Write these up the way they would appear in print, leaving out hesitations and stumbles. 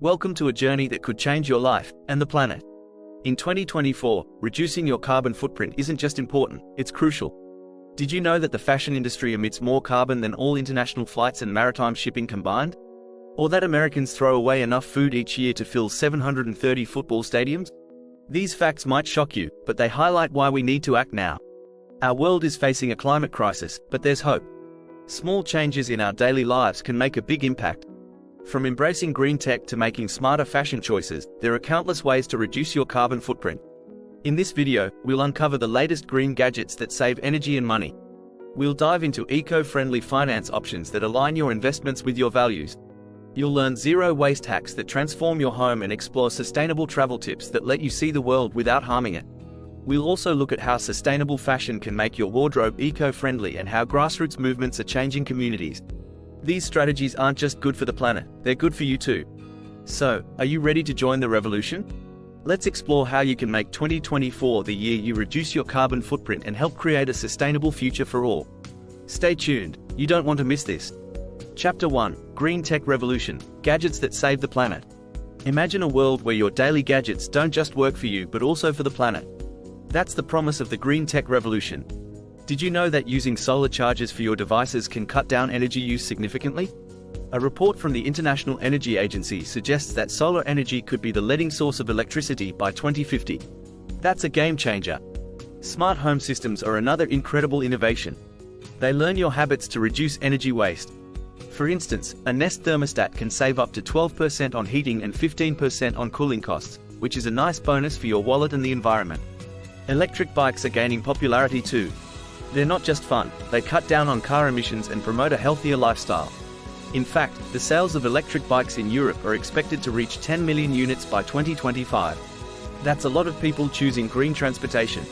Welcome to a journey that could change your life and the planet. In 2024, reducing your carbon footprint isn't just important, it's crucial. Did you know that the fashion industry emits more carbon than all international flights and maritime shipping combined? Or that Americans throw away enough food each year to fill 730 football stadiums? These facts might shock you, but they highlight why we need to act now. Our world is facing a climate crisis, but there's hope. Small changes in our daily lives can make a big impact. From embracing green tech to making smarter fashion choices, there are countless ways to reduce your carbon footprint. In this video, we'll uncover the latest green gadgets that save energy and money. We'll dive into eco-friendly finance options that align your investments with your values. You'll learn zero-waste hacks that transform your home and explore sustainable travel tips that let you see the world without harming it. We'll also look at how sustainable fashion can make your wardrobe eco-friendly and how grassroots movements are changing communities. These strategies aren't just good for the planet, they're good for you too. So, are you ready to join the revolution? Let's explore how you can make 2024 the year you reduce your carbon footprint and help create a sustainable future for all. Stay tuned, you don't want to miss this. Chapter 1: Green Tech Revolution, Gadgets that Save the Planet. Imagine a world where your daily gadgets don't just work for you but also for the planet. That's the promise of the green tech revolution. Did you know that using solar chargers for your devices can cut down energy use significantly? A report from the International Energy Agency suggests that solar energy could be the leading source of electricity by 2050. That's a game changer. Smart home systems are another incredible innovation. They learn your habits to reduce energy waste. For instance, a Nest thermostat can save up to 12% on heating and 15% on cooling costs, which is a nice bonus for your wallet and the environment. Electric bikes are gaining popularity too. They're not just fun, they cut down on car emissions and promote a healthier lifestyle. In fact, the sales of electric bikes in Europe are expected to reach 10 million units by 2025. That's a lot of people choosing green transportation.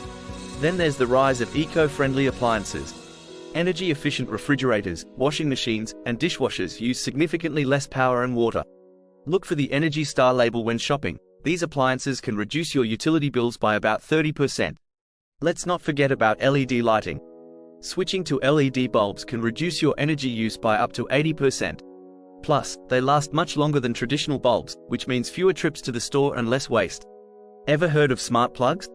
Then there's the rise of eco-friendly appliances. Energy-efficient refrigerators, washing machines, and dishwashers use significantly less power and water. Look for the Energy Star label when shopping. These appliances can reduce your utility bills by about 30%. Let's not forget about LED lighting. Switching to LED bulbs can reduce your energy use by up to 80%. Plus, they last much longer than traditional bulbs, which means fewer trips to the store and less waste. Ever heard of smart plugs?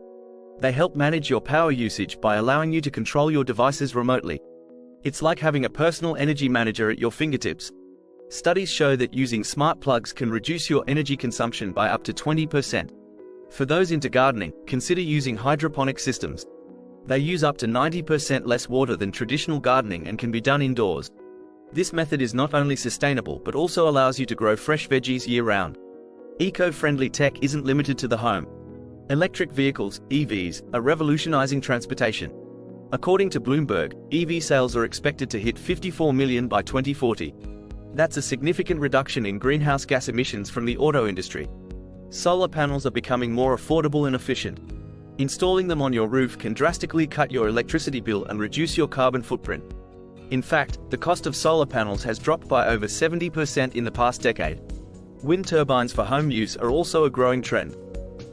They help manage your power usage by allowing you to control your devices remotely. It's like having a personal energy manager at your fingertips. Studies show that using smart plugs can reduce your energy consumption by up to 20%. For those into gardening, consider using hydroponic systems. They use up to 90% less water than traditional gardening and can be done indoors. This method is not only sustainable but also allows you to grow fresh veggies year-round. Eco-friendly tech isn't limited to the home. Electric vehicles, EVs, are revolutionizing transportation. According to Bloomberg, EV sales are expected to hit 54 million by 2040. That's a significant reduction in greenhouse gas emissions from the auto industry. Solar panels are becoming more affordable and efficient. Installing them on your roof can drastically cut your electricity bill and reduce your carbon footprint. In fact, the cost of solar panels has dropped by over 70% in the past decade. Wind turbines for home use are also a growing trend.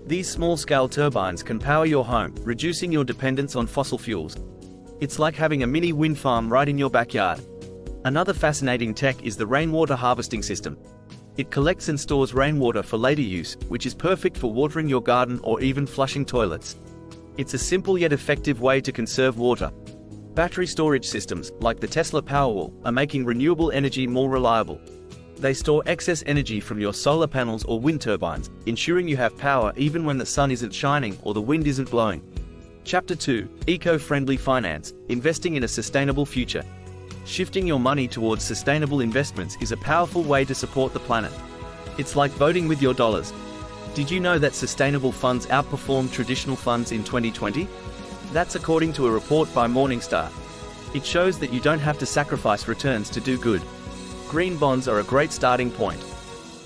These small-scale turbines can power your home, reducing your dependence on fossil fuels. It's like having a mini wind farm right in your backyard. Another fascinating tech is the rainwater harvesting system. It collects and stores rainwater for later use, which is perfect for watering your garden or even flushing toilets. It's a simple yet effective way to conserve water. Battery storage systems, like the Tesla Powerwall, are making renewable energy more reliable. They store excess energy from your solar panels or wind turbines, ensuring you have power even when the sun isn't shining or the wind isn't blowing. Chapter 2: Eco-friendly finance, investing in a sustainable future. Shifting your money towards sustainable investments is a powerful way to support the planet. It's like voting with your dollars. Did you know that sustainable funds outperformed traditional funds in 2020? That's according to a report by Morningstar. It shows that you don't have to sacrifice returns to do good. Green bonds are a great starting point.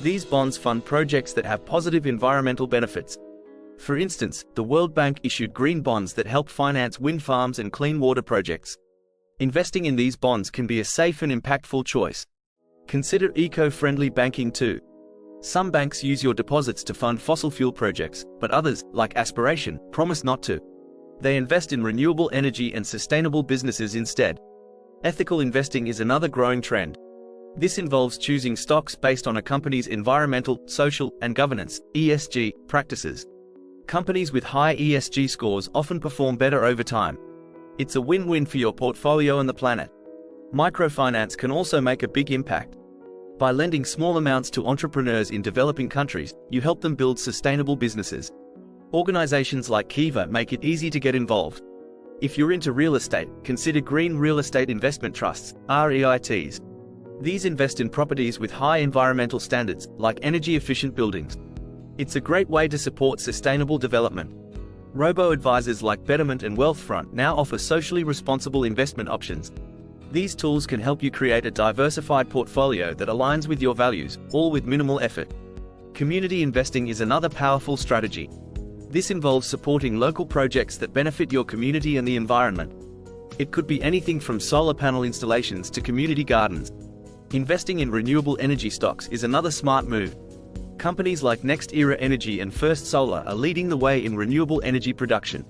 These bonds fund projects that have positive environmental benefits. For instance, the World Bank issued green bonds that help finance wind farms and clean water projects. Investing in these bonds can be a safe and impactful choice. Consider eco-friendly banking too. Some banks use your deposits to fund fossil fuel projects, but others, like Aspiration, promise not to. They invest in renewable energy and sustainable businesses instead. Ethical investing is another growing trend. This involves choosing stocks based on a company's environmental, social, and governance (ESG) practices. Companies with high ESG scores often perform better over time. It's a win-win for your portfolio and the planet. Microfinance can also make a big impact. By lending small amounts to entrepreneurs in developing countries, you help them build sustainable businesses. Organizations like Kiva make it easy to get involved. If you're into real estate, consider Green Real Estate Investment Trusts, REITs. These invest in properties with high environmental standards, like energy-efficient buildings. It's a great way to support sustainable development. Robo-advisors like Betterment and Wealthfront now offer socially responsible investment options. These tools can help you create a diversified portfolio that aligns with your values, all with minimal effort. Community investing is another powerful strategy. This involves supporting local projects that benefit your community and the environment. It could be anything from solar panel installations to community gardens. Investing in renewable energy stocks is another smart move. Companies like Next Era Energy and First Solar are leading the way in renewable energy production.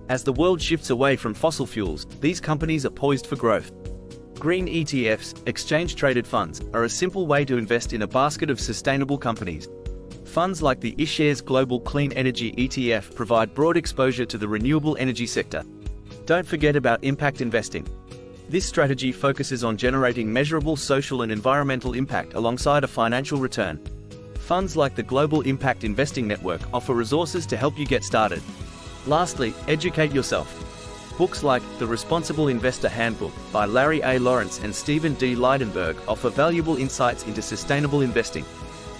As the world shifts away from fossil fuels, these companies are poised for growth. Green ETFs, exchange-traded funds, are a simple way to invest in a basket of sustainable companies. Funds like the iShares Global Clean Energy ETF provide broad exposure to the renewable energy sector. Don't forget about impact investing. This strategy focuses on generating measurable social and environmental impact alongside a financial return. Funds like the Global Impact Investing Network offer resources to help you get started. Lastly, educate yourself. Books like The Responsible Investor Handbook by Larry A. Lawrence and Stephen D. Leidenberg offer valuable insights into sustainable investing.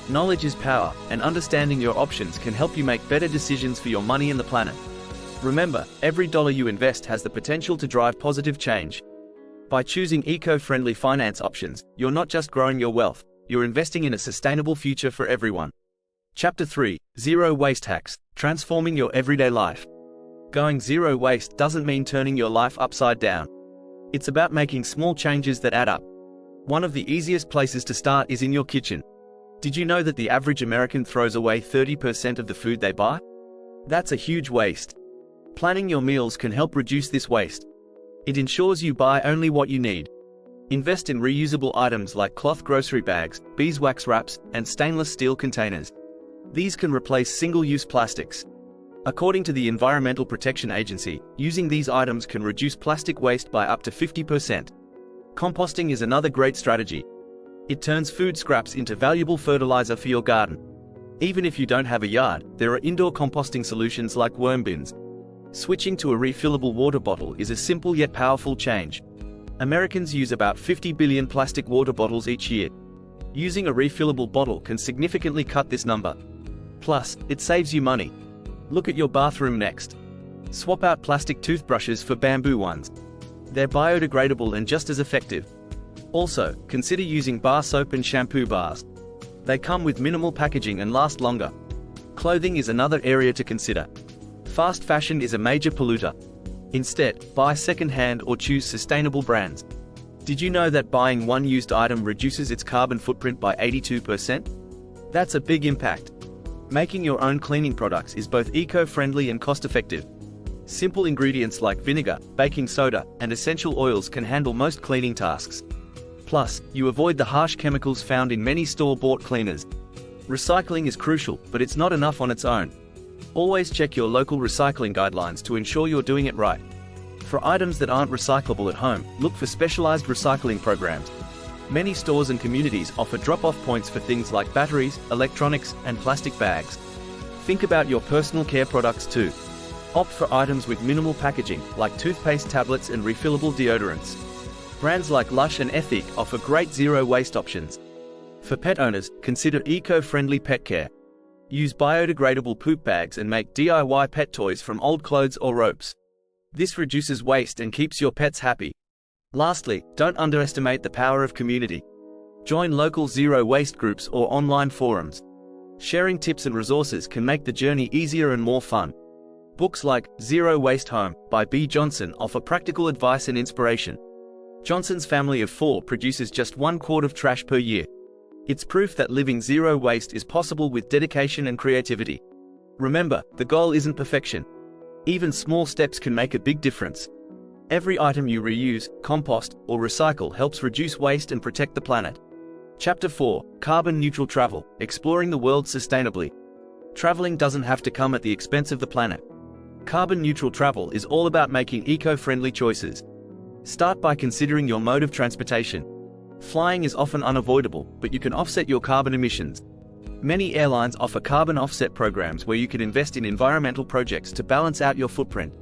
Knowledge is power, and understanding your options can help you make better decisions for your money and the planet. Remember, every dollar you invest has the potential to drive positive change. By choosing eco-friendly finance options, you're not just growing your wealth, you're investing in a sustainable future for everyone. Chapter 3: Zero Waste Hacks, Transforming Your Everyday Life. Going zero waste doesn't mean turning your life upside down. It's about making small changes that add up. One of the easiest places to start is in your kitchen. Did you know that the average American throws away 30% of the food they buy? That's a huge waste. Planning your meals can help reduce this waste. It ensures you buy only what you need. Invest in reusable items like cloth grocery bags, beeswax wraps, and stainless steel containers. These can replace single-use plastics. According to the Environmental Protection Agency, using these items can reduce plastic waste by up to 50%. Composting is another great strategy. It turns food scraps into valuable fertilizer for your garden. Even if you don't have a yard, there are indoor composting solutions like worm bins. Switching to a refillable water bottle is a simple yet powerful change. Americans use about 50 billion plastic water bottles each year. Using a refillable bottle can significantly cut this number. Plus, it saves you money. Look at your bathroom next. Swap out plastic toothbrushes for bamboo ones. They're biodegradable and just as effective. Also, consider using bar soap and shampoo bars. They come with minimal packaging and last longer. Clothing is another area to consider. Fast fashion is a major polluter. Instead, buy second-hand or choose sustainable brands. Did you know that buying one used item reduces its carbon footprint by 82%? That's a big impact. Making your own cleaning products is both eco-friendly and cost-effective. Simple ingredients like vinegar, baking soda, and essential oils can handle most cleaning tasks. Plus, you avoid the harsh chemicals found in many store-bought cleaners. Recycling is crucial, but it's not enough on its own. Always check your local recycling guidelines to ensure you're doing it right. For items that aren't recyclable at home, look for specialized recycling programs. Many stores and communities offer drop-off points for things like batteries, electronics, and plastic bags. Think about your personal care products too. Opt for items with minimal packaging, like toothpaste tablets and refillable deodorants. Brands like Lush and Ethic offer great zero-waste options. For pet owners, consider eco-friendly pet care. Use biodegradable poop bags and make DIY pet toys from old clothes or ropes. This reduces waste and keeps your pets happy. Lastly, don't underestimate the power of community. Join local zero-waste groups or online forums. Sharing tips and resources can make the journey easier and more fun. Books like Zero Waste Home by B. Johnson offer practical advice and inspiration. Johnson's family of 4 produces just 1 quart of trash per year. It's proof that living zero waste is possible with dedication and creativity. Remember, the goal isn't perfection. Even small steps can make a big difference. Every item you reuse, compost, or recycle helps reduce waste and protect the planet. Chapter 4: Carbon Neutral Travel, Exploring the World Sustainably. Traveling doesn't have to come at the expense of the planet. Carbon neutral travel is all about making eco-friendly choices. Start by considering your mode of transportation. Flying is often unavoidable, but you can offset your carbon emissions. Many airlines offer carbon offset programs where you can invest in environmental projects to balance out your footprint.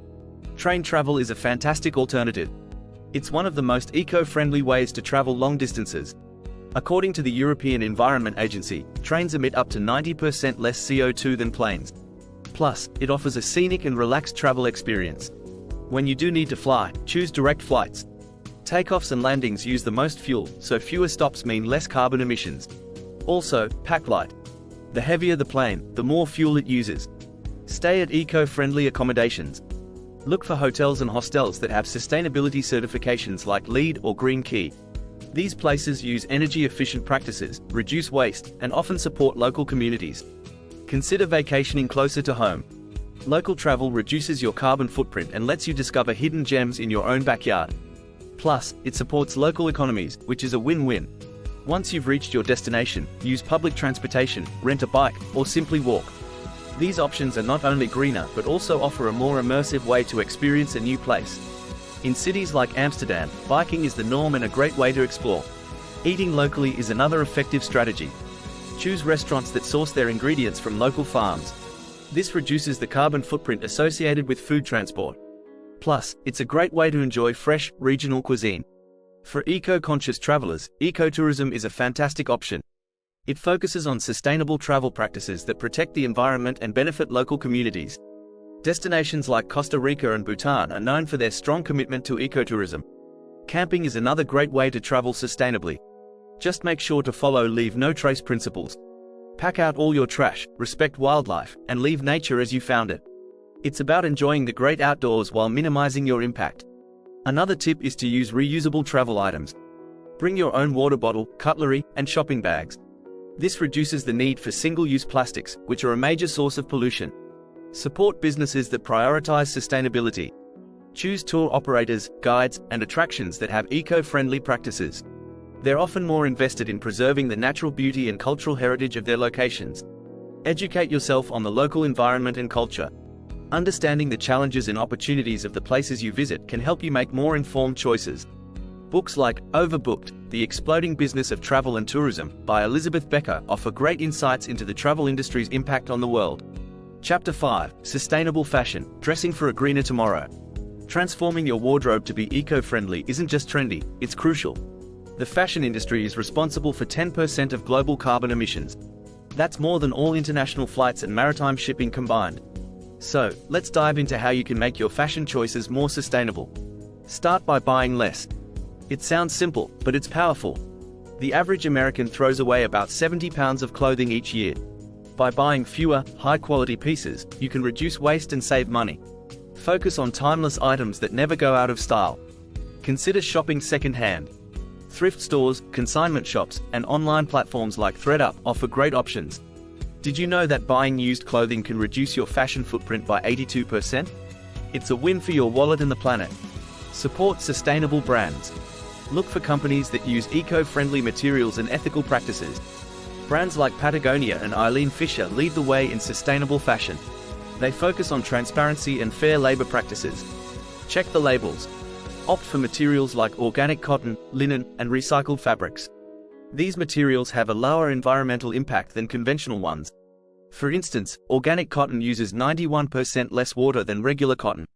Train travel is a fantastic alternative. It's one of the most eco-friendly ways to travel long distances. According to the European Environment Agency, trains emit up to 90% less CO2 than planes. Plus, it offers a scenic and relaxed travel experience. When you do need to fly, choose direct flights. Takeoffs and landings use the most fuel, so fewer stops mean less carbon emissions. Also, pack light. The heavier the plane, the more fuel it uses. Stay at eco-friendly accommodations. Look for hotels and hostels that have sustainability certifications like LEED or Green Key. These places use energy-efficient practices, reduce waste, and often support local communities. Consider vacationing closer to home. Local travel reduces your carbon footprint and lets you discover hidden gems in your own backyard. Plus, it supports local economies, which is a win-win. Once you've reached your destination, use public transportation, rent a bike, or simply walk. These options are not only greener but also offer a more immersive way to experience a new place. In cities like Amsterdam, biking is the norm and a great way to explore. Eating locally is another effective strategy. Choose restaurants that source their ingredients from local farms. This reduces the carbon footprint associated with food transport. Plus, it's a great way to enjoy fresh, regional cuisine. For eco-conscious travelers, ecotourism is a fantastic option. It focuses on sustainable travel practices that protect the environment and benefit local communities. Destinations like Costa Rica and Bhutan are known for their strong commitment to ecotourism. Camping is another great way to travel sustainably. Just make sure to follow leave no trace principles. Pack out all your trash, respect wildlife, and leave nature as you found it. It's about enjoying the great outdoors while minimizing your impact. Another tip is to use reusable travel items. Bring your own water bottle, cutlery, and shopping bags. This reduces the need for single-use plastics, which are a major source of pollution. Support businesses that prioritize sustainability. Choose tour operators, guides, and attractions that have eco-friendly practices. They're often more invested in preserving the natural beauty and cultural heritage of their locations. Educate yourself on the local environment and culture. Understanding the challenges and opportunities of the places you visit can help you make more informed choices. Books like Overbooked: The Exploding Business of Travel and Tourism by Elizabeth Becker offer great insights into the travel industry's impact on the world. Chapter 5: Sustainable Fashion, Dressing for a Greener Tomorrow. Transforming your wardrobe to be eco-friendly isn't just trendy, it's crucial. The fashion industry is responsible for 10% of global carbon emissions. That's more than all international flights and maritime shipping combined. So, let's dive into how you can make your fashion choices more sustainable. Start by buying less. It sounds simple, but it's powerful. The average American throws away about 70 pounds of clothing each year. By buying fewer, high-quality pieces, you can reduce waste and save money. Focus on timeless items that never go out of style. Consider shopping second-hand. Thrift stores, consignment shops, and online platforms like ThredUp offer great options. Did you know that buying used clothing can reduce your fashion footprint by 82%? It's a win for your wallet and the planet. Support sustainable brands. Look for companies that use eco-friendly materials and ethical practices. Brands like Patagonia and Eileen Fisher lead the way in sustainable fashion. They focus on transparency and fair labor practices. Check the labels. Opt for materials like organic cotton, linen, and recycled fabrics. These materials have a lower environmental impact than conventional ones. For instance, organic cotton uses 91% less water than regular cotton.